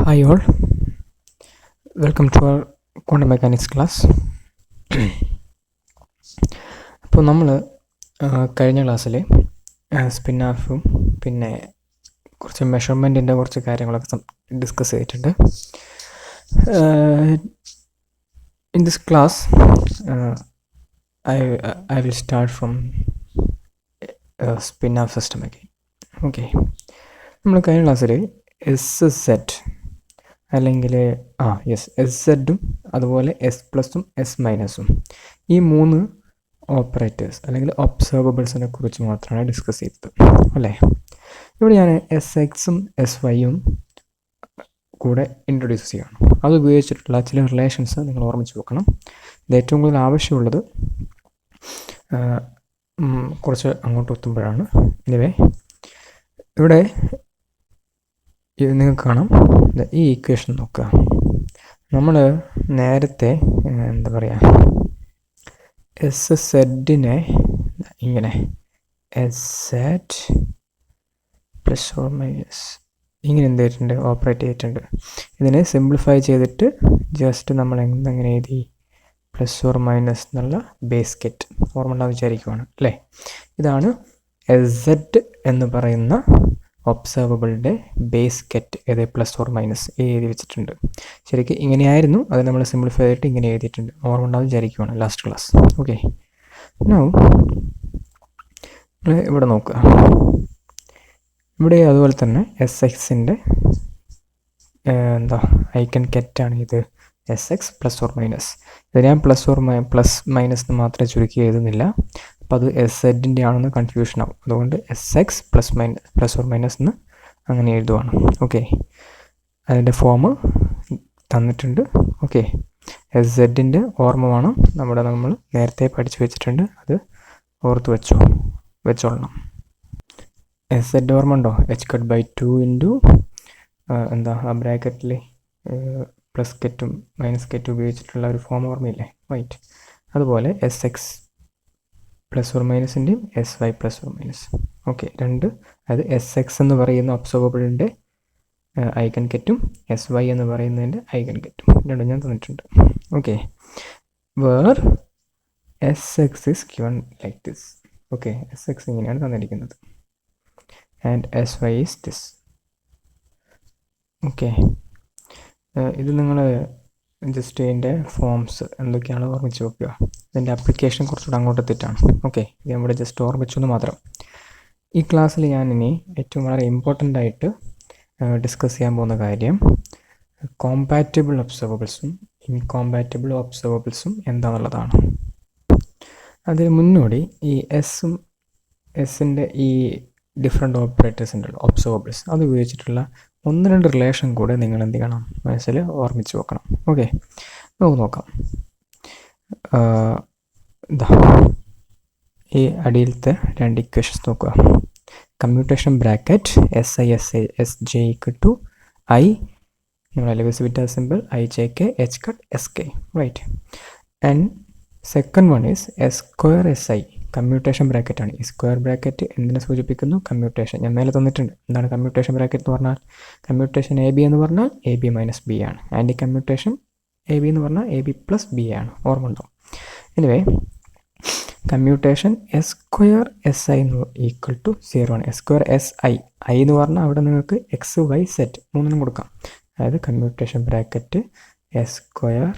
Hi all, welcome to our quantum mechanics class. അപ്പോൾ നമ്മൾ കഴിഞ്ഞ ക്ലാസ്സിൽ സ്പിൻ ഓഫും പിന്നെ കുറച്ച് മെഷർമെൻറ്റിൻ്റെ കുറച്ച് കാര്യങ്ങളൊക്കെ ഡിസ്കസ് ചെയ്തിട്ടുണ്ട്. In this class I will start from spin of system ഒക്കെ. ഓക്കെ, നമ്മൾ കഴിഞ്ഞ ക്ലാസ്സിൽ എസ് സെറ്റ് അല്ലെങ്കിൽ എസ് സെഡും അതുപോലെ എസ് പ്ലസും എസ് മൈനസും ഈ മൂന്ന് ഓപ്പറേറ്റേഴ്സ് അല്ലെങ്കിൽ ഒബ്സർവബിൾസിനെ കുറിച്ച് മാത്രമാണ് ഡിസ്കസ് ചെയ്തത് അല്ലേ. ഇവിടെ ഞാൻ എസ് എക്സും എസ് വൈയും കൂടെ ഇൻട്രൊഡ്യൂസ് ചെയ്യണം. അത് ഉപയോഗിച്ചിട്ടുള്ള ചില റിലേഷൻസ് നിങ്ങൾ ഓർമ്മിച്ച് വെക്കണം. ഇത് ഏറ്റവും കൂടുതൽ ആവശ്യമുള്ളത് കുറച്ച് അങ്ങോട്ട് എത്തുമ്പോഴാണ്. എനിവേ, ഇവിടെ നിങ്ങൾക്ക് കാണാം, ഈ ഇക്വേഷൻ നോക്കുക. നമ്മൾ നേരത്തെ എന്താ പറയുക, എസ് സെഡിനെ ഇങ്ങനെ S Z plus or minus ഇങ്ങനെ എന്ത് ചെയ്തിട്ടുണ്ട്, ഓപ്പറേറ്റ് ചെയ്തിട്ടുണ്ട്. ഇതിനെ സിംപ്ലിഫൈ ചെയ്തിട്ട് ജസ്റ്റ് നമ്മൾ എന്തെങ്ങനെ എഴുതി, പ്ലസ് ഓർ മൈനസ് എന്നുള്ള ബേസ്കെറ്റ് ഓർമ്മ ഉണ്ടാവും വിചാരിക്കുവാണ് അല്ലേ. ഇതാണ് എസ് സെഡ് എന്ന് പറയുന്ന ഒബ്സർവബിളിൻ്റെ ബേസ്കെറ്റ്. ഏത് പ്ലസ് ഓർ മൈനസ് എഴുതി വെച്ചിട്ടുണ്ട്. ശരിക്കും ഇങ്ങനെയായിരുന്നു, അത് നമ്മൾ സിംപ്ലിഫൈ ചെയ്തിട്ട് ഇങ്ങനെ എഴുതിയിട്ടുണ്ട്. ഓർമ്മ ഉണ്ടാവും വിചാരിക്കുവാണ് ലാസ്റ്റ് ക്ലാസ്. ഓക്കെ, നൗ ഇവിടെ നോക്കുക. ഇവിടെ അതുപോലെ തന്നെ എസ് എക്സിൻ്റെ ഐക്കൺ കെറ്റാണ് ഇത്, S X plus or minus. ഇത് ഞാൻ പ്ലസ് മൈനസ് എന്ന് മാത്രമേ ചുരുക്കി എഴുതുന്നില്ല. അപ്പോൾ അത് എസ് സെഡിൻ്റെ ആണെന്ന് കൺഫ്യൂഷൻ ആവും. അതുകൊണ്ട് S X plus or minus എന്ന് അങ്ങനെ എഴുതുവാണ്. ഓക്കെ, അതിൻ്റെ ഫോം തന്നിട്ടുണ്ട്. ഓക്കെ, എസ് സെഡിൻ്റെ ഓർമ്മ വേണം. നമ്മൾ നേരത്തെ പഠിച്ചു വെച്ചിട്ടുണ്ട്, അത് ഓർത്ത് വെച്ചോളണം. എസ് സെഡ് ഓർമ്മ ഉണ്ടോ? എച്ച് കട്ട് ബൈ 2 ഇൻറ്റു ആ ബ്രാക്കറ്റിൽ പ്ലസ് കെറ്റും മൈനസ് കെറ്റും ഉപയോഗിച്ചിട്ടുള്ള ഒരു ഫോം ഓർമ്മയില്ലേ? റൈറ്റ്. അതുപോലെ എസ് എക്സ് പ്ലസ് ഓർ മൈനസിൻ്റെയും S Y plus or minus. Okay, അതായത് എസ് എക്സ് എന്ന് പറയുന്ന ഒബ്സർവബിളിൻ്റെ ഐക്കൺ കെറ്റും എസ് വൈ എന്ന് പറയുന്നതിൻ്റെ ഐക്കൺ കെറ്റും രണ്ടും ഞാൻ തന്നിട്ടുണ്ട്. Okay, where S X is given like this. Okay, S X ഇങ്ങനെയാണ് തന്നിരിക്കുന്നത് and S Y is this. Okay, ഇത് നിങ്ങൾ ജസ്റ്റ് ഇതിൻ്റെ ഫോംസ് എന്തൊക്കെയാണ് ഓർമ്മിച്ച് വെക്കുക. ഇതിൻ്റെ ആപ്ലിക്കേഷൻ കുറച്ചുകൂടെ അങ്ങോട്ട് തെറ്റാണ്. ഓക്കെ, ഇത് നമ്മുടെ ജസ്റ്റ് ഓർമ്മിച്ചു എന്ന് മാത്രം. ഈ ക്ലാസ്സിൽ ഞാനിനി ഏറ്റവും വളരെ ഇമ്പോർട്ടൻ്റ് ആയിട്ട് ഡിസ്കസ് ചെയ്യാൻ പോകുന്ന കാര്യം കോമ്പാറ്റബിൾ ഒബ്സർവബിൾസും ഇൻകോമ്പാറ്റബിൾ ഒബ്സർവബിൾസും എന്താണെന്നുള്ളതാണ്. അതിന് മുന്നോടി ഈ എസിൻ്റെ ഈ ഡിഫറെൻ്റ് ഓപ്പറേറ്റേഴ്സ് ഉണ്ടല്ലോ, ഒബ്സർവബിൾസ്, അത് ഉപയോഗിച്ചിട്ടുള്ള 1-2 റിലേഷൻ കൂടെ നിങ്ങൾ എന്ത് ചെയ്യണം, മനസ്സിൽ ഓർമ്മിച്ച് വെക്കണം. ഓക്കെ, നമുക്ക് നോക്കാം. ഈ അടിയിലത്തെ 2 ഇക്വേഷൻസ് നോക്കുക. Commutation bracket S J equal to I, നമ്മൾ Levi Civita simple I J K H cut S K, right. And second one is S square S I. Commutation ബ്രാക്കറ്റാണ്. ഈ സ്ക്വയർ ബ്രാക്കറ്റ് എന്തിനെ സൂചിപ്പിക്കുന്നു? കമ്മ്യൂട്ടേഷൻ. ഞാൻ മേലെ തന്നിട്ടുണ്ട്. എന്താണ് കമ്മ്യൂട്ടേഷൻ ബ്രാക്കറ്റ് എന്ന് പറഞ്ഞാൽ? കമ്മ്യൂട്ടേഷൻ എ ബി എന്ന് പറഞ്ഞാൽ എ ബി മൈനസ് ബി ആണ്. ആൻറ്റി കമ്മ്യൂട്ടേഷൻ എ ബി എന്ന് പറഞ്ഞാൽ എ ബി പ്ലസ് ബി ആണ്. ഓർമ്മ ഉണ്ടോ? Anyway, commutation S square S I equal to 0 ആണ്. എസ് സ്ക്വയർ എസ് ഐ എന്ന് പറഞ്ഞാൽ അവിടെ നിങ്ങൾക്ക് എക്സ് വൈ സെറ്റ് മൂന്നിനും കൊടുക്കാം. അതായത് commutation bracket S square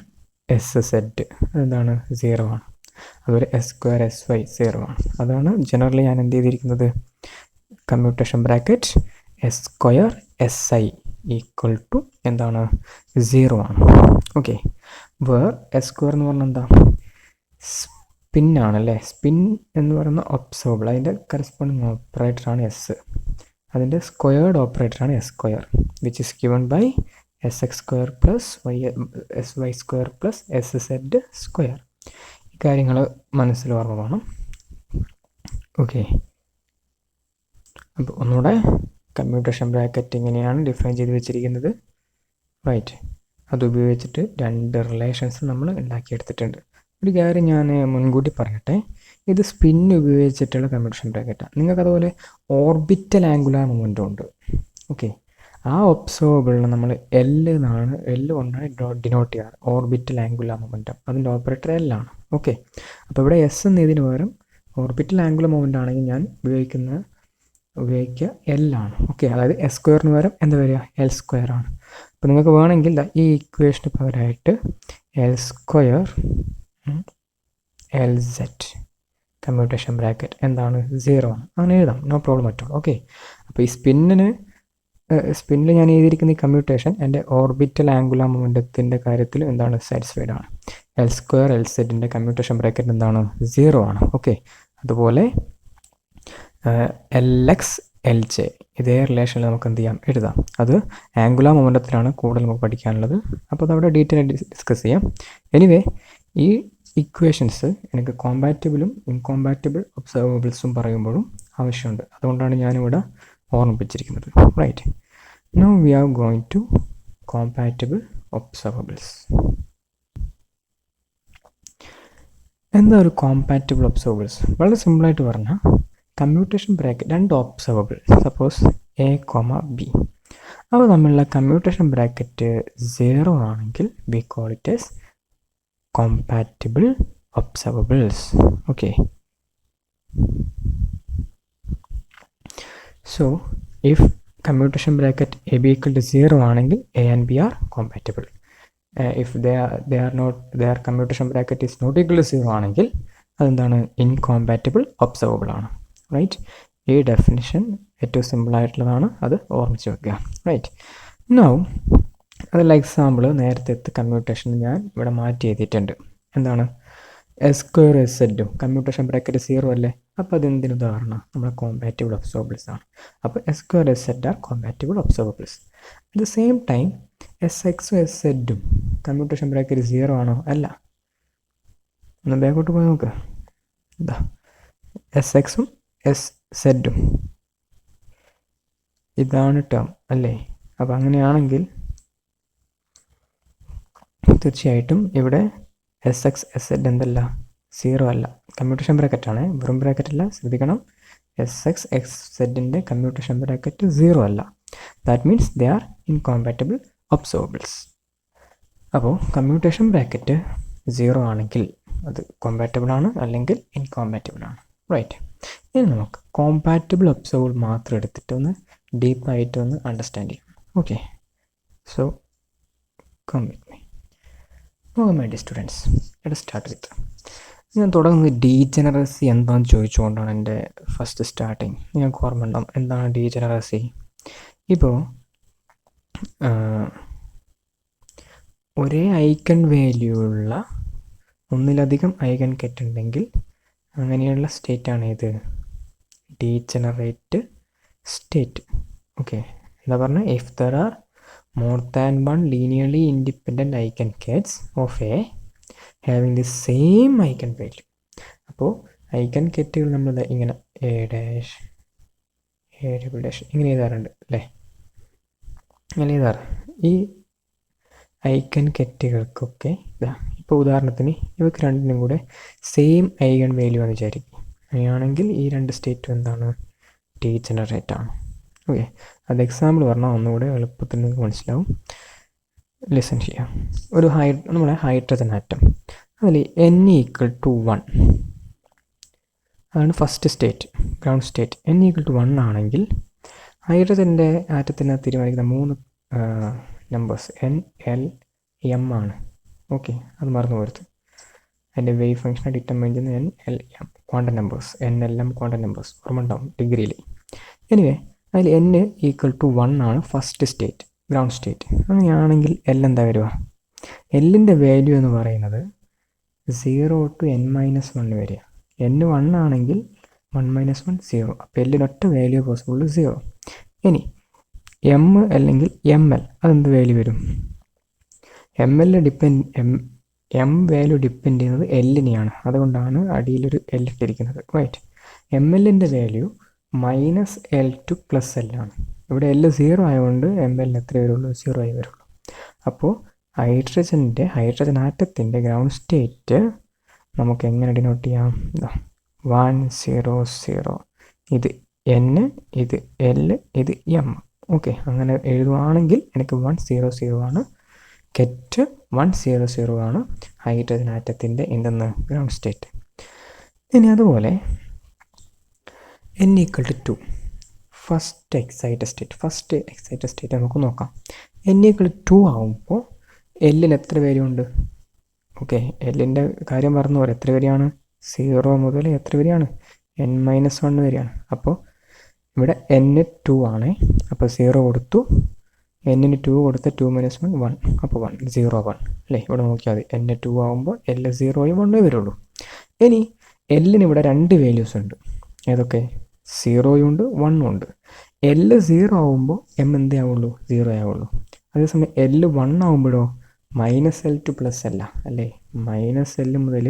S set എന്താണ്? 0 ആണ്. അതുപോലെ എസ് സ്ക്വയർ എസ് വൈ 0 ആണ്. അതാണ് ജനറലി ഞാൻ എന്ത് ചെയ്തിരിക്കുന്നത്, commutation bracket S square S I equal to എന്താണ്? 0 ആണ്. ഓക്കെ, വേർ എസ് സ്ക്വയർ എന്ന് പറഞ്ഞാൽ എന്താ? സ്പിന്നാണല്ലേ. സ്പിൻ എന്ന് പറയുന്ന ഒബ്സർവബിൾ, അതിൻ്റെ കറസ്പോണ്ടിങ് ഓപ്പറേറ്ററാണ് എസ്. അതിൻ്റെ സ്ക്വയേർഡ് ഓപ്പറേറ്ററാണ് S square, which is given by S X square plus S Y square plus S Z square. കാര്യങ്ങൾ മനസ്സിൽ ഓർമ്മ വേണം. ഓക്കെ, അപ്പോൾ ഒന്നുകൂടെ കമ്മ്യൂട്ടേഷൻ ബ്രാക്കറ്റ് ഇങ്ങനെയാണ് ഡിഫൈൻ ചെയ്ത് വെച്ചിരിക്കുന്നത്, റൈറ്റ്. അതുപയോഗിച്ചിട്ട് 2 റിലേഷൻസ് നമ്മൾ ഉണ്ടാക്കിയെടുത്തിട്ടുണ്ട്. ഒരു കാര്യം ഞാൻ മുൻകൂട്ടി പറയട്ടെ, ഇത് സ്പിൻ ഉപയോഗിച്ചിട്ടുള്ള കമ്മ്യൂട്ടേഷൻ ബ്രാക്കറ്റാണ്. നിങ്ങൾക്ക് അതുപോലെ ഓർബിറ്റൽ ആംഗുലാർ മൊമെൻറ്റും ഉണ്ട്. ഓക്കെ, ആ ഒബ്സർവബിളിനെ നമ്മൾ എൽ കൊണ്ടാണ് ഡിനോട്ട് ചെയ്യാറ്, ഓർബിറ്റൽ ആംഗുലാർ മൊമെൻറ്റം. അതിൻ്റെ ഓപ്പറേറ്റർ എൽ ആണ്. ഓക്കെ, അപ്പോൾ ഇവിടെ എസ് എന്നതിന് പകരം ഓർബിറ്റൽ ആംഗുലാർ മൊമെൻ്റ് ആണെങ്കിൽ ഞാൻ ഉപയോഗിക്കുക എൽ ആണ്. ഓക്കെ, അതായത് എസ് സ്ക്വയറിന് പകരം എന്താ വരിക, എൽ സ്ക്വയർ ആണ്. അപ്പോൾ നിങ്ങൾക്ക് വേണമെങ്കിൽ ഈ ഇക്വേഷന് പകരമായിട്ട് L square L Z commutation bracket എന്താണ് 0 ആണ്, അങ്ങനെ എഴുതാം, no problem at all. Okay, അപ്പോൾ ഈ സ്പിന്നിൽ ഞാൻ എഴുതിയിരിക്കുന്ന ഈ കമ്മ്യൂട്ടേഷൻ എൻ്റെ ഓർബിറ്റൽ ആംഗുലാർ മൊമെൻറ്റത്തിൻ്റെ കാര്യത്തിൽ എന്താണ് സാറ്റിസ്ഫൈഡ് ആണ്. എൽ സ്ക്വയർ എൽ സെറ്റിൻ്റെ കമ്മ്യൂട്ടേഷൻ ബ്രാക്കറ്റ് എന്താണ് 0 ആണ്. ഓക്കെ, അതുപോലെ എൽ എക്സ് എൽ ജെ ഇതേ റിലേഷനിൽ നമുക്ക് എന്ത് ചെയ്യാം, എഴുതാം. അത് ആംഗുലാർ മൊമെൻറ്റത്തിലാണ് കൂടുതൽ നമുക്ക് പഠിക്കാനുള്ളത്. അപ്പോൾ അതവിടെ ഡീറ്റെയിൽ ഡിസ്കസ് ചെയ്യാം. എനിവേ, ഈ ഇക്വേഷൻസ് എനിക്ക് കോമ്പാറ്റബിളും ഇൻകോമ്പാറ്റബിൾ ഒബ്സർവബിൾസും പറയുമ്പോഴും ആവശ്യമുണ്ട്. അതുകൊണ്ടാണ് ഞാനിവിടെ ഓർമ്മിപ്പിച്ചിരിക്കുന്നത്. Right, now we are going to compatible observables. എന്താ ഒരു കോമ്പാറ്റബിൾ ഒബ്സർവബിൾസ്? വളരെ സിമ്പിളായിട്ട് പറഞ്ഞാൽ കമ്മ്യൂട്ടേഷൻ ബ്രാക്കറ്റ് രണ്ട് observable, suppose A comma B, അപ്പോൾ തമ്മിലുള്ള കമ്മ്യൂട്ടേഷൻ ബ്രാക്കറ്റ് 0 ആണെങ്കിൽ we call it as compatible observables. Okay, so if commutation bracket ab equal to 0 ആണെങ്കിൽ a and b are compatible. If their commutation bracket is not equal to 0 ആണെങ്കിൽ അതെന്താണ്, ഇൻകോമ്പാറ്റബിൾ observable ആണ്. Right, ഈ definition ഏറ്റവും simple ആയിട്ടുള്ളതാണ്, അത് ഓർമ്മിച്ച് വെക്കുക. റൈറ്റ്, നൗ അതിൽ എക്സാമ്പിൾ നേരത്തെ കമ്മ്യൂട്ടേഷൻ ഞാൻ ഇവിടെ മാറ്റി എഴുതിയിട്ടുണ്ട്. എന്താണ്, എസ് സ്ക്വയർ എസ് സെറ്റും കമ്മ്യൂട്ടേഷൻ ബ്രാക്കറ്റ് 0 അല്ലേ, അപ്പോൾ അതെന്തിന് ഉദാഹരണം, നമ്മുടെ കോമ്പാറ്റബിൾ ഒബ്സർവബിൾസ് ആണ്. അപ്പോൾ S square S Z are compatible observables. At the same time S എക്സും എസ് സെറ്റും കമ്മ്യൂട്ടേഷൻ ബ്രാക്കറ്റ് 0 ആണോ, അല്ല. ഒന്ന് ബാക്കോട്ട് പോയി നോക്കുക. എന്താ, എസ് എക്സും എസ് സെറ്റും ഇതാണ് ടേം അല്ലേ. അപ്പോൾ അങ്ങനെയാണെങ്കിൽ തീർച്ചയായിട്ടും ഇവിടെ എസ് എക്സ് എസ് സെഡ് എന്തല്ല, 0 അല്ല. കമ്മ്യൂട്ടേഷൻ ബ്രാക്കറ്റാണ്, വെറും ബ്രാക്കറ്റല്ല, ശ്രദ്ധിക്കണം. എസ് എക്സ് എക്സ് സെഡിൻ്റെ കമ്മ്യൂട്ടേഷൻ ബ്രാക്കറ്റ് 0 അല്ല. That means they are incompatible observables. അപ്പോൾ കമ്മ്യൂട്ടേഷൻ ബ്രാക്കറ്റ് 0 ആണെങ്കിൽ അത് കോമ്പാറ്റബിൾ ആണ്, അല്ലെങ്കിൽ ഇൻകോമ്പാറ്റബിൾ ആണ്. റൈറ്റ്, ഇനി നമുക്ക് കോമ്പാറ്റബിൾ ഒബ്സർവബിൾ മാത്രം എടുത്തിട്ട് ഒന്ന് ഡീപ്പായിട്ട് ഒന്ന് അണ്ടർസ്റ്റാൻഡ് ചെയ്യാം. Okay, so come with me. നോക്കാം my dear students, let us start with. ഞാൻ തുടങ്ങുന്നത് ഡീജനറസി എന്താണെന്ന് ചോദിച്ചുകൊണ്ടാണ് എൻ്റെ ഫസ്റ്റ് സ്റ്റാർട്ടിങ്. നിങ്ങൾക്ക് ഓർമ്മ ഉണ്ടാവും എന്താണ് ഡീജനറസി. ഇപ്പോൾ ഒരേ ഐക്കൺ വാല്യൂ ഉള്ള ഒന്നിലധികം ഐക്കൺ കെറ്റ് ഉണ്ടെങ്കിൽ അങ്ങനെയുള്ള സ്റ്റേറ്റാണ് ഇത് ഡീജനറേറ്റ് സ്റ്റേറ്റ്. ഓക്കെ, എന്താ പറഞ്ഞാൽ, if there are more than one linearly independent eigenkets of A having the same eigenvalue. അപ്പോൾ ഐക്കൺ കെറ്റുകൾ നമ്മൾ ഇങ്ങനെ A dash A double dash ഇങ്ങനെ എഴുതാറുണ്ട് അല്ലേ, അങ്ങനെ എഴുതാറ്. ഈ ഐക്കൺ കെറ്റുകൾക്കൊക്കെ ഇതാ, ഇപ്പോൾ ഉദാഹരണത്തിന് ഇവർക്ക് രണ്ടിനും കൂടെ സെയിം ഐഗൺ വാല്യൂ ആണ് വിചാരിക്കും. അങ്ങനെയാണെങ്കിൽ ഈ രണ്ട് സ്റ്റേറ്റും എന്താണ്, ഡീജനറേറ്റ് ആണ്. ഓക്കെ, അത് എക്സാമ്പിൾ പറഞ്ഞാൽ ഒന്നുകൂടെ എളുപ്പത്തിൽ നിങ്ങൾക്ക് മനസ്സിലാവും. ലിസൺ ചെയ്യാം. നമ്മുടെ ഹൈഡ്രജൻ ആറ്റം, അതിൽ n = 1 അതാണ് first state, ground state. n = 1 ആണെങ്കിൽ ഹൈഡ്രജൻ്റെ ആറ്റത്തിന് തീരുമാനിക്കുന്ന 3 നമ്പേഴ്സ് n, l, m ആണ്. ഓക്കെ, അത് മറന്നു പോരുത്. അതിൻ്റെ വേവ് ഫംഗ്ഷനെ ഡിറ്റർമൈൻ ചെയ്യുന്ന n, l, m quantum numbers, n, l, m quantum numbers ഓർമ്മ ഉണ്ടാവും ഡിഗ്രിയിൽ. എനിവേ, അതിൽ n = 1 ആണ് ഫസ്റ്റ് സ്റ്റേറ്റ്, ഗ്രൗണ്ട് സ്റ്റേറ്റ്. അങ്ങനെയാണെങ്കിൽ L എന്താ വരിക, Lൻ്റെ വാല്യൂ എന്ന് പറയുന്നത് 0 to n-1 വരിക. n 1 ആണെങ്കിൽ 1 - 1 0. അപ്പോൾ Lന് ഒറ്റ വാല്യൂ പോസിബിൾ 0. ഇനി m അല്ലെങ്കിൽ ml അതെന്ത് വാല്യൂ വരും, m വാല്യൂ ഡിപ്പെൻഡ് ചെയ്യുന്നത് Lനെയാണ്. അതുകൊണ്ടാണ് അടിയിലൊരു L ഇട്ടിരിക്കുന്നത്. റൈറ്റ്, mlൻ്റെ വാല്യൂ -L to +L ആണ്. ഇവിടെ L 0 ആയതുകൊണ്ട് ml എത്ര വരുള്ളൂ, 0 ആയി വരുള്ളൂ. അപ്പോൾ ഹൈഡ്രജൻ ആറ്റത്തിൻ്റെ ഗ്രൗണ്ട് സ്റ്റേറ്റ് നമുക്ക് എങ്ങനെ ഡിനോട്ട് ചെയ്യാം, 1 0 0. ഇത് n, ഇത് L, ഇത് m. ഓക്കെ, അങ്ങനെ എഴുതുവാണെങ്കിൽ എനിക്ക് 100 ആണ് കെറ്റ്, 100 ആണ് ഹൈഡ്രജൻ ആറ്റത്തിൻ്റെ എന്തെന്ന് ഗ്രൗണ്ട് സ്റ്റേറ്റ്. ഇനി അതുപോലെ n = 2 ഫസ്റ്റ് എക്സൈറ്റഡ് സ്റ്റേറ്റ് നമുക്ക് നോക്കാം. n = 2 ആകുമ്പോൾ എല്ലിൽ എത്ര വാല്യൂ ഉണ്ട്? ഓക്കെ, എല്ലിൻ്റെ കാര്യം പറഞ്ഞു പോലെ എത്ര വരെയാണ്? 0 മുതൽ എത്ര വരെയാണ്? n-1 വരെയാണ്. അപ്പോൾ ഇവിടെ n 2 ആണ്, അപ്പോൾ 0 കൊടുത്തു, n 2 കൊടുത്ത് 2 - 1 1, അപ്പോൾ 1 0 1 അല്ലേ? ഇവിടെ നോക്കിയാൽ മതി, n 2 ആകുമ്പോൾ l 0യും 1 വരുള്ളൂ. ഇനി എല്ലിന് ഇവിടെ 2 വാല്യൂസ് ഉണ്ട്. ഏതൊക്കെ? 0യും ഉണ്ട് 1ഉം ഉണ്ട്. l 0 ആകുമ്പോൾ m എന്തേ ആവുള്ളൂ? 0 ആവുള്ളൂ. അതേസമയം l 1 ആകുമ്പോഴോ -l to +l അല്ലേ? -l മുതൽ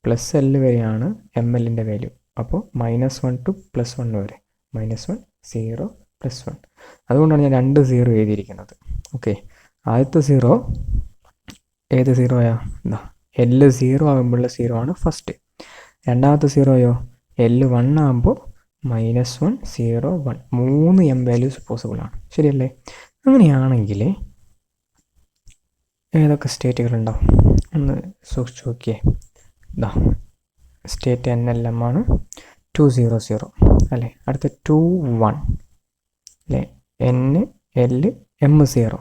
+l വരെയാണ് mlൻ്റെ വാല്യൂ. അപ്പോൾ -1 to +1 വരെ, -1 0 +1. അതുകൊണ്ടാണ് ഞാൻ 2 0 എഴുതിയിരിക്കുന്നത്. ഓക്കെ, ആദ്യത്തെ 0 ഏത് 0യാ? എന്താ, l 0 ആകുമ്പോഴുള്ള 0 ആണ് ഫസ്റ്റ്. രണ്ടാമത്തെ 0യോ l 1 ആകുമ്പോൾ -1 0 1, 3 m വാല്യൂസ് പോസിബിൾ ആണ്. ശരിയല്ലേ? അങ്ങനെയാണെങ്കിൽ ഏതൊക്കെ സ്റ്റേറ്റുകളുണ്ടാവും ഒന്ന് സൂക്ഷിച്ച് നോക്കിയേ. ഇതാ സ്റ്റേറ്റ് NLM ആണ് 2 0 0 അല്ലേ? അടുത്ത 2 1 അല്ലേ? n l m 0.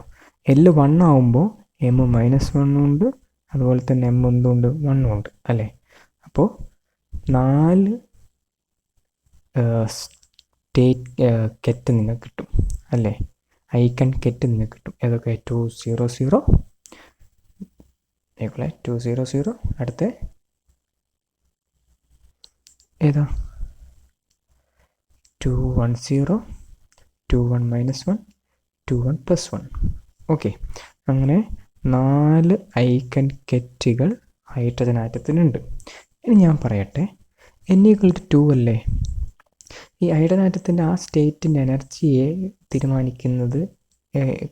l 1 ആകുമ്പോൾ m -1 ഉണ്ട്, അതുപോലെ തന്നെ m എന്തുണ്ട്? 1 ഉണ്ട് അല്ലേ? അപ്പോൾ 4 സ്റ്റേറ്റ് കെറ്റ് നിങ്ങൾക്ക് കിട്ടും അല്ലേ? ഐക്കൺ കെറ്റ് നിങ്ങൾക്ക് കിട്ടും. ഏതൊക്കെ? 2 0 0 2 0 0. അടുത്ത ഏതാ? 2 1 0, 2 1 -1, 2 1 +1. ഓക്കെ, അങ്ങനെ 4 ഐക്കൺ കെറ്റുകൾ ഹൈഡ്രജൻ ആറ്റത്തിനുണ്ട്. ഇനി ഞാൻ പറയട്ടെ, n = 2 അല്ലേ? ഈ ഹൈഡ്രജൻ ആറ്റത്തിൻ്റെ ആ സ്റ്റേറ്റിൻ്റെ എനർജിയെ തീരുമാനിക്കുന്നത്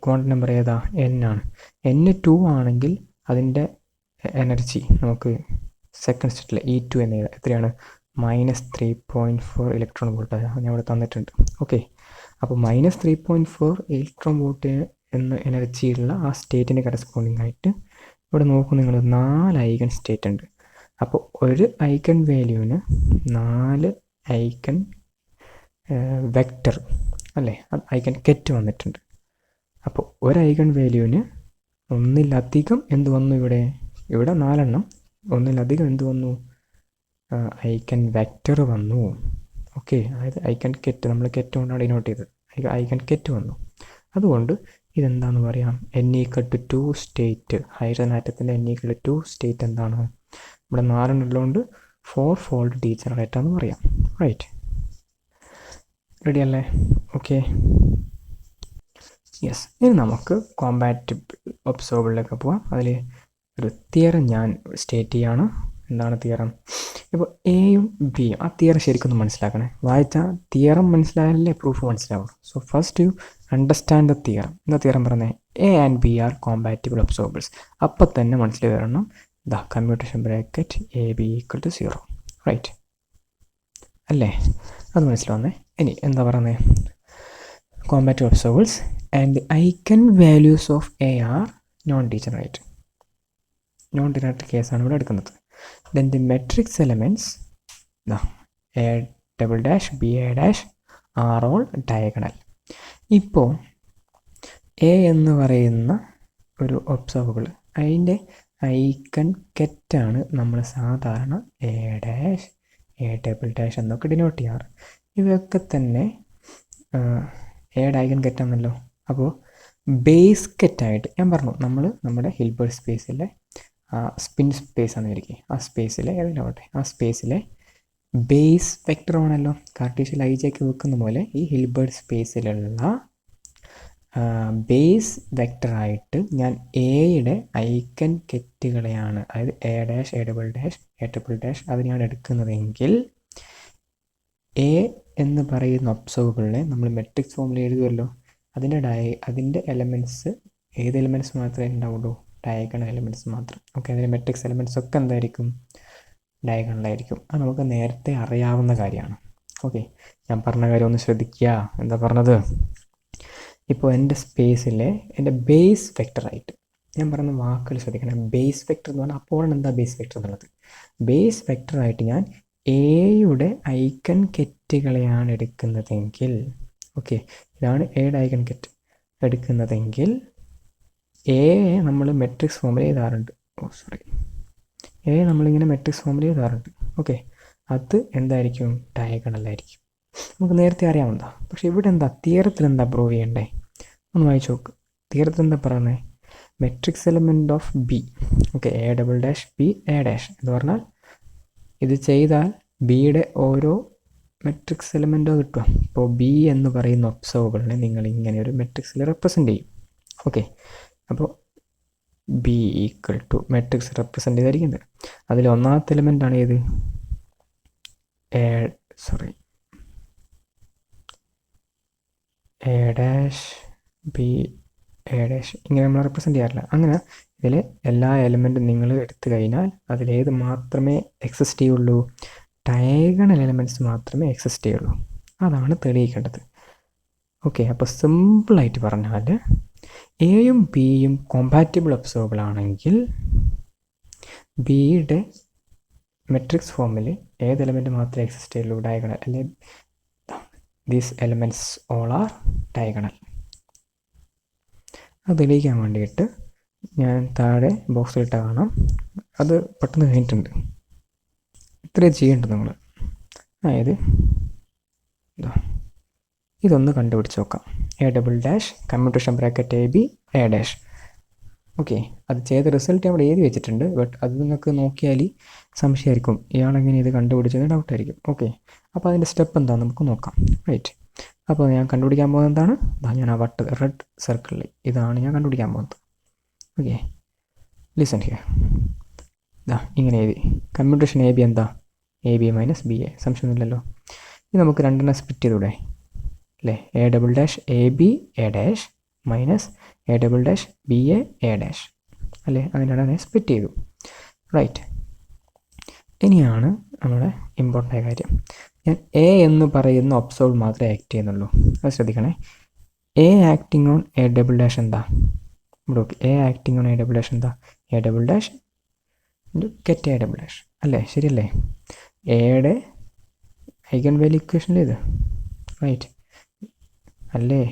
ക്വാണ്ടം നമ്പർ ഏതാ? n ആണ്. n 2 ആണെങ്കിൽ അതിൻ്റെ എനർജി നമുക്ക് സെക്കൻഡ് സ്റ്റേറ്റിലെ E2 എന്ന് എഴുതാം. എത്രയാണ്? -3.4 ഇലക്ട്രോൺ വോൾട്ട് ഞാൻ ഇവിടെ തന്നിട്ടുണ്ട്. ഓക്കെ, അപ്പോൾ -3.4 ഇലക്ട്രോൺ വോൾട്ട് എന്ന എനർജിയുള്ള ആ സ്റ്റേറ്റിന് കറസ്പോണ്ടിങ് ആയിട്ട് ഇവിടെ നോക്കും നിങ്ങൾ 4 ഐക്കൺ സ്റ്റേറ്റ് ഉണ്ട്. അപ്പോൾ ഒരു ഐക്കൺ വാല്യൂവിന് 4 ഐക്കൺ വെക്റ്റർ അല്ലേ, ഐക്കൺ കെറ്റ് വന്നിട്ടുണ്ട്. അപ്പോൾ ഒരു ഐക്കൺ വാല്യൂവിന് ഒന്നിലധികം എന്ത് വന്നു? ഇവിടെ 4 എണ്ണം, ഒന്നിലധികം എന്ത് വന്നു? ഐക്കൺ വെക്റ്റർ വന്നു. ഓക്കെ, അതായത് ഐക്കൺ കെറ്റ്, നമ്മൾ കെറ്റ് കൊണ്ടാണ് ഡിനോട്ട് ചെയ്തത്, ഐക്കൺ കെറ്റ് വന്നു. അതുകൊണ്ട് ഇതെന്താണെന്ന് പറയാം? n = 2 സ്റ്റേറ്റ്, ഹൈഡ്രജൻ ആറ്റത്തിൻ്റെ n = 2 സ്റ്റേറ്റ് എന്താണ്? ഇവിടെ 4 ഉള്ളതുകൊണ്ട് 4-fold ഡീജനറേറ്റാന്ന് പറയാം. റൈറ്റ്, റെഡി അല്ലേ? Okay, yes. ഇനി നമുക്ക് കോമ്പാറ്റിബിൾ ഒബ്സർവബിളിലേക്ക് പോവാം. അതിൽ ഒരു തിയറം ഞാൻ സ്റ്റേറ്റ് ചെയ്യാണ്. എന്താണ് തിയറം? ഇപ്പോൾ എയും ബിയും, ആ തിയറം ശരിക്കൊന്ന് മനസ്സിലാക്കണേ. വായിച്ചാൽ തിയറം മനസ്സിലായാലേ പ്രൂഫ് മനസ്സിലാവും. So first you understand the theorem. എന്താ തിയറം പറഞ്ഞത്? A and B are compatible observables. അപ്പം തന്നെ മനസ്സിലായി വരണം the commutation bracket AB = 0. Right അല്ലേ? അത് മനസ്സിലാവുന്നേ. ഇനി എന്താ പറയുന്നത്? Compatible observables and the eigenvalues of A are non degenerate കേസാണ് ഇവിടെ എടുക്കുന്നത്. Then the matrix elements A double dash B A dash are all diagonal. ഇപ്പോൾ എ എന്ന് പറയുന്ന ഒരു ഒബ്സർവബിൾ, അതിൻ്റെ ഐക്കൺ കെറ്റാണ് നമ്മൾ സാധാരണ A dash A double dash എന്നൊക്കെ ഡിനോട്ട് ചെയ്യാറ്. ഇവയൊക്കെ തന്നെ എയുടെ ഐക്കൺ കെറ്റാണല്ലോ. അപ്പോൾ ബേസ് കെറ്റായിട്ട് ഞാൻ പറഞ്ഞു, നമ്മൾ നമ്മുടെ ഹിൽബർട്ട് സ്പേസിലെ സ്പിൻ സ്പേസ് ആണ് ഇരിക്കുക, ആ സ്പേസിലെ ഏതിലാവട്ടെ, ആ സ്പേസിലെ ബേസ് വെക്റ്റർ ആണല്ലോ. കാർട്ടീഷ്യൽ ഐജയ്ക്ക് വെക്കുന്ന പോലെ ഈ ഹിൽബർട്ട് സ്പേസിലുള്ള ബേസ് വെക്റ്ററായിട്ട് ഞാൻ എയുടെ ഐക്കൺ കെറ്റുകളെയാണ്, അതായത് A dash A double dash A triple dash അതിനെയാണ് എടുക്കുന്നതെങ്കിൽ എ എന്ന് പറയുന്ന ഒബ്സർവബിളിനെ നമ്മൾ മെട്രിക്സ് ഫോമിൽ എഴുതുമല്ലോ. അതിൻ്റെ എലമെൻറ്റ്സ് ഏത് എലമെൻറ്റ്സ് മാത്രമേ ഉണ്ടാവുള്ളൂ? ഡയഗണൽ എലമെൻറ്റ്സ് മാത്രം. ഓക്കെ, അതിൻ്റെ മെട്രിക്സ് എലമെൻറ്റ്സ് ഒക്കെ എന്തായിരിക്കും? ഡയഗണലായിരിക്കും. അത് നമുക്ക് നേരത്തെ അറിയാവുന്ന കാര്യമാണ്. ഓക്കെ, ഞാൻ പറഞ്ഞ കാര്യം ഒന്ന് ശ്രദ്ധിക്കുക. എന്താ പറഞ്ഞത്? ഇപ്പോൾ എൻ്റെ സ്പേസിലെ എൻ്റെ ബേസ് വെക്ടറായിട്ട് ഞാൻ പറയുന്ന വാക്കുകൾ ശ്രദ്ധിക്കണം. ബേസ് വെക്ടർ എന്ന് പറഞ്ഞാൽ അപ്പോഴാണ് എന്താ ബേസ് വെക്ടർ എന്നുള്ളത്. ബേസ് വെക്ടറായിട്ട് ഞാൻ എയുടെ ഐക്കൺ കെറ്റുകളെയാണ് എടുക്കുന്നതെങ്കിൽ, ഓക്കെ, ഇതാണ് എയുടെ ഐക്കൺ കെറ്റ് എടുക്കുന്നതെങ്കിൽ എയെ നമ്മൾ മെട്രിക്സ് ഫോമിൽ എഴുതാറുണ്ട്. എ നമ്മളിങ്ങനെ മെട്രിക്സ് ഫോമിൽ എഴുതാറുണ്ട്. ഓക്കെ, അത് എന്തായിരിക്കും? ഡയഗണലായിരിക്കും. നമുക്ക് നേരത്തെ അറിയാവുന്നതാണ്. പക്ഷേ ഇവിടെ എന്താ തിയറത്തിൽ എന്താ പ്രൂവ് ചെയ്യണ്ടേ? ഒന്ന് വായിച്ചു നോക്ക്. തിയറത്തിൽ എന്താ പറയുന്നത്? Matrix element of B, okay, A double dash B A dash എന്ന് പറഞ്ഞാൽ ഇത് ചെയ്താൽ ബിയുടെ ഓരോ മെട്രിക്സ് എലമെൻറ്റോ കിട്ടുക. ഇപ്പോൾ ബി എന്ന് പറയുന്ന ഒബ്സർവബിളിനെ നിങ്ങൾ ഇങ്ങനെ ഒരു മെട്രിക്സിൽ റെപ്രസെൻ്റ് ചെയ്യും. ഓക്കെ, അപ്പോൾ B equal to matrix represent ചെയ്തായിരിക്കുന്നത്. അതിൽ ഒന്നാമത്തെ എലമെൻ്റ് ആണ് ഏത്? A dash B A dash ഇങ്ങനെ നമ്മൾ റെപ്രസെൻ്റ് ചെയ്യാറില്ല. അങ്ങനെ ഇതിൽ എല്ലാ എലമെൻറ്റും നിങ്ങൾ എടുത്തു കഴിഞ്ഞാൽ അതിലേത് മാത്രമേ എക്സിസ്റ്റ് ചെയ്യുള്ളൂ? ഡയഗണൽ എലമെൻറ്റ്സ് മാത്രമേ എക്സിസ്റ്റ് ചെയ്യുള്ളൂ. അതാണ് തെളിയിക്കേണ്ടത്. ഓക്കെ, അപ്പോൾ സിമ്പിളായിട്ട് പറഞ്ഞാൽ എയും ബിയും കോമ്പാറ്റിബിൾ ഒബ്സർവബിൾ ആണെങ്കിൽ ബിയുടെ മെട്രിക്സ് ഫോമിൽ ഏത് എലമെൻറ്റ് മാത്രമേ എക്സിസ്റ്റ് ചെയ്യുള്ളൂ? ഡയഗണൽ. അല്ലെ these elements all are diagonal. അത് തെളിയിക്കാൻ വേണ്ടിയിട്ട് ഞാൻ താഴെ ബോക്സിലിട്ട് കാണാം. അത് പെട്ടെന്ന് കഴിഞ്ഞിട്ടുണ്ട്. ഇത്രയും ചെയ്യേണ്ടത് നിങ്ങൾ. അതായത് ഇതൊന്ന് കണ്ടുപിടിച്ച് നോക്കാം. A double dash commutation bracket A B A dash. Okay, അത് ചെയ്ത റിസൾട്ട് അവിടെ എഴുതി വെച്ചിട്ടുണ്ട്. ബട്ട് അത് നിങ്ങൾക്ക് നോക്കിയാൽ സംശയമായിരിക്കും, ഇയാളെങ്ങനെ ഇത് കണ്ടുപിടിച്ചത് ഡൗട്ടായിരിക്കും. ഓക്കെ, അപ്പോൾ അതിൻ്റെ സ്റ്റെപ്പ് എന്താണെന്ന് നമുക്ക് നോക്കാം. റൈറ്റ്, അപ്പോൾ ഞാൻ കണ്ടുപിടിക്കാൻ പോകുന്നത് എന്താണ്? ഞാൻ ആ റെഡ് സർക്കിളിൽ ഇതാണ് ഞാൻ കണ്ടുപിടിക്കാൻ പോകുന്നത്. Okay, listen here. ഇങ്ങനെ എഴുതി കമ്മ്യൂട്ടേഷൻ എ ബി എന്താ? A B minus B A. സംശയമൊന്നുമില്ലല്ലോ. ഇത് നമുക്ക് രണ്ടെണ്ണം സ്പ്ലിറ്റ് ചെയ്തൂടെ അല്ലേ? A double dash A B A dash minus A double dash B A A dash അല്ലേ? അങ്ങനെയാണ് സ്പ്ലിറ്റ് ചെയ്തു. റൈറ്റ്, ഇനിയാണ് നമ്മുടെ ഇമ്പോർട്ടൻ്റ് ആയ കാര്യം. ഞാൻ എ എന്ന് പറയുന്ന ഒബ്സർവ് മാത്രമേ ആക്ട് ചെയ്യുന്നുള്ളൂ. അത് ശ്രദ്ധിക്കണേ. A acting on A double dash എന്താ? Okay, A acting on A double dash എന്താ? A double dash get A double dash അല്ലേ? ശരിയല്ലേ? എയുടെ ഐഗൺ വാല്യൂ ഇക്വേഷനിൽ ഇത് റൈറ്റ് അല്ലേ?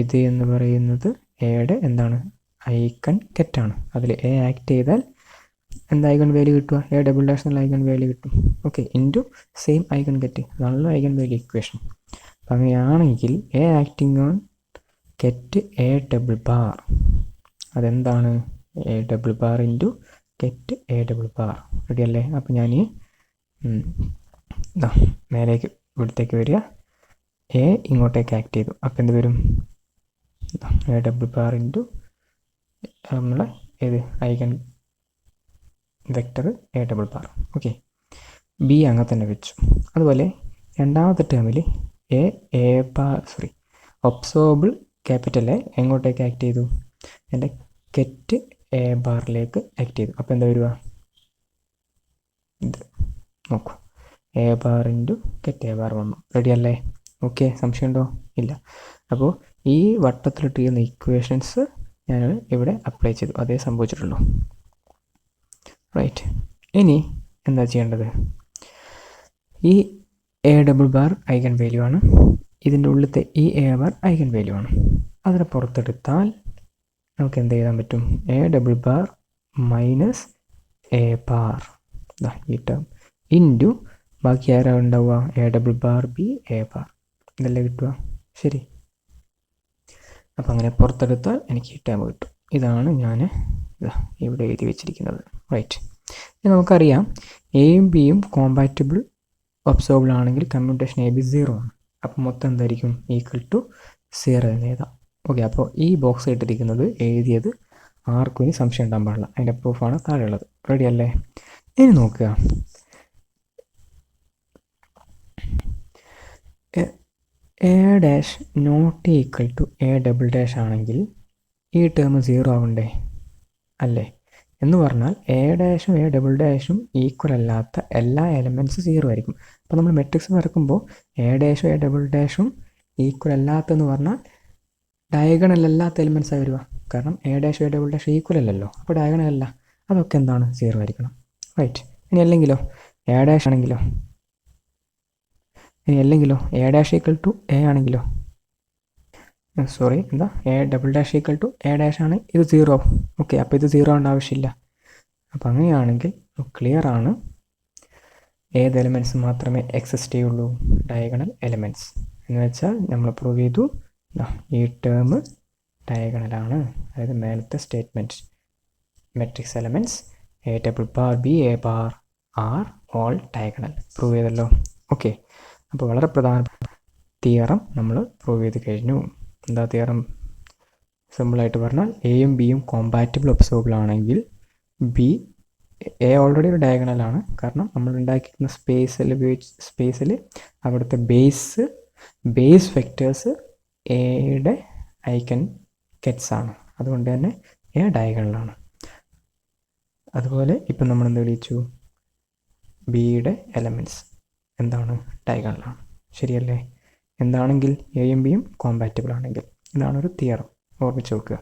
ഇത് എന്ന് പറയുന്നത് എയുടെ എന്താണ്? ഐഗൺ കെറ്റാണ്. അതിൽ എ ആക്ട് ചെയ്താൽ എന്താ ഐഗൺ വാല്യൂ കിട്ടുക? എ ഡബിൾ ഡാഷ് എന്നുള്ള ഐഗൺ വാല്യൂ കിട്ടും. Okay, into same eigen ket. അതാണല്ലോ ഐഗൺ വാല്യൂ ഇക്വേഷൻ. അപ്പം അങ്ങനെയാണെങ്കിൽ A acting on ket A double bar അതെന്താണ്? A double bar into ket A double bar. Ready അല്ലേ? അപ്പം ഞാൻ മേലേക്ക് ഇവിടത്തേക്ക് വരിക. എ ഇങ്ങോട്ടേക്ക് ആക്ട് ചെയ്തു. അപ്പം എന്ത് വരും? എ ഡബിൾ ബാർ ഇൻറ്റു നമ്മളെ ഏത് eigen vector A double bar. Okay, B അങ്ങനെ തന്നെ വെച്ചു. അതുപോലെ രണ്ടാമത്തെ ടേമിൽ A bar observable capital A എങ്ങോട്ടേക്ക് ആക്ട് ചെയ്തു? എൻ്റെ കെറ്റ് എ ബാറിലേക്ക് ആക്ട് ചെയ്തു. അപ്പോൾ എന്താ വരിക? ഇത് നോക്കൂ, A bar into ket A bar വന്നു. റെഡി അല്ലേ? ഓക്കെ, സംശയമുണ്ടോ? ഇല്ല. അപ്പോൾ ഈ വട്ടത്തിലിട്ടിരുന്ന ഇക്വേഷൻസ് ഞാൻ ഇവിടെ അപ്ലൈ ചെയ്തു. അതേ സംഭവിച്ചിട്ടുള്ളൂ. റൈറ്റ്, ഇനി എന്താ ചെയ്യേണ്ടത്? ഈ A double bar eigen value ആണ്. ഇതിൻ്റെ ഉള്ളിലത്തെ ഈ എ ബാർ ഐഗൺ വാല്യൂ ആണ്. അതിനെ പുറത്തെടുത്താൽ നമുക്ക് എന്ത് എഴുതാൻ പറ്റും? A double bar minus A bar ഈ ടേം ഇൻറ്റു ബാക്കി ആരാ ഉണ്ടാവുക? A double bar B A bar. ഇതല്ലേ കിട്ടുക? ശരി. അപ്പം അങ്ങനെ പുറത്തെടുത്താൽ എനിക്ക് ഈ ടേം കിട്ടും. ഇതാണ് ഞാൻ ഇവിടെ എഴുതി വെച്ചിരിക്കുന്നത്. റൈറ്റ്, ഇനി നമുക്കറിയാം എയും ബിയും കോമ്പാറ്റിബിൾ ഒബ്സർവബിൾ ആണെങ്കിൽ കമ്മ്യൂട്ടേഷൻ എ ബി 0 ആണ്. അപ്പം മൊത്തം എന്തായിരിക്കും? ഈക്വൽ ടു 0 എന്ന് എഴുതാം. ഓക്കെ, അപ്പോൾ ഈ ബോക്സ് ഇട്ടിരിക്കുന്നത് എഴുതിയത് ആർക്കും ഇനി സംശയം ഉണ്ടാകാൻ പാടില്ല. അതിൻ്റെ പ്രൂഫാണ് താഴെയുള്ളത്. റെഡി അല്ലേ? ഇനി നോക്കുക, A dash not equal to A double dash ആണെങ്കിൽ ഈ ടേം 0 ആവണ്ടേ? അല്ലേ? എന്ന് പറഞ്ഞാൽ എ ഡാഷും എ ഡബിൾ ഡാഷും ഈക്വൽ അല്ലാത്ത എല്ലാ എലമെൻറ്റ്സും 0 ആയിരിക്കും. അപ്പോൾ നമ്മൾ മെട്രിക്സ് വരക്കുമ്പോൾ എ ഡാഷും എ ഡബിൾ ഡാഷും ഈക്വൽ അല്ലാത്തെന്ന് പറഞ്ഞാൽ ഡയഗണൽ അല്ലാത്ത എലിമെൻറ്റ്സാണ് വരിക. കാരണം A dash A double dash equal അല്ലല്ലോ, അപ്പോൾ ഡയഗണൽ അല്ല. അതൊക്കെ എന്താണ്? 0 ആയിരിക്കണം. റൈറ്റ്. ഇനി അല്ലെങ്കിലോ എ ഡാഷ് ആണെങ്കിലോ, A dash equal to A ആണെങ്കിലോ, സോറി എന്താ, A double dash equal to A dash ആണ്, ഇത് 0 ആവും. ഓക്കെ, അപ്പോൾ ഇത് 0 ആവേണ്ട ആവശ്യമില്ല. അപ്പോൾ അങ്ങനെയാണെങ്കിൽ ക്ലിയർ ആണ്, ഏത് എലിമെൻറ്റ്സ് മാത്രമേ എക്സിസ്റ്റ് ചെയ്യുള്ളൂ? Diagonal elements. എന്ന് വെച്ചാൽ നമ്മൾ പ്രൂവ് ചെയ്തു ഈ ടേം ഡയഗണലാണ്. അതായത് മേലത്തെ statement matrix elements A double bar B A bar are all diagonal prove ചെയ്തല്ലോ. ഓക്കെ, അപ്പോൾ വളരെ പ്രധാനപ്പെട്ട തിയറം നമ്മൾ പ്രൂവ് ചെയ്ത് കഴിഞ്ഞു. എന്താ തിയറം? സിമ്പിളായിട്ട് പറഞ്ഞാൽ എയും ബിയും കോമ്പാറ്റബിൾ ഒബ്സർവബിൾ ആണെങ്കിൽ എ ഓൾറെഡി ഒരു ഡയഗണലാണ്. കാരണം നമ്മൾ ഉണ്ടാക്കിയിരിക്കുന്ന സ്പേസിൽ അവിടുത്തെ ബേസ് വെക്റ്റേഴ്സ് എയുടെ ഐക്കൺ ഗെറ്റ്സ് ആണ്. അതുകൊണ്ട് തന്നെ എ ഡയഗണലാണ്. അതുപോലെ ഇപ്പം നമ്മൾ എന്ത് തെളിയിച്ചു? ബിയുടെ എലമെൻറ്റ്സ് എന്താണ്? ഡയഗണലാണ്. ശരിയല്ലേ? എന്താണെങ്കിൽ എയും ബിയും കോമ്പാറ്റബിൾ ആണെങ്കിൽ. ഇതാണ് ഒരു തിയറം. ഓർമ്മിച്ച് നോക്കുക.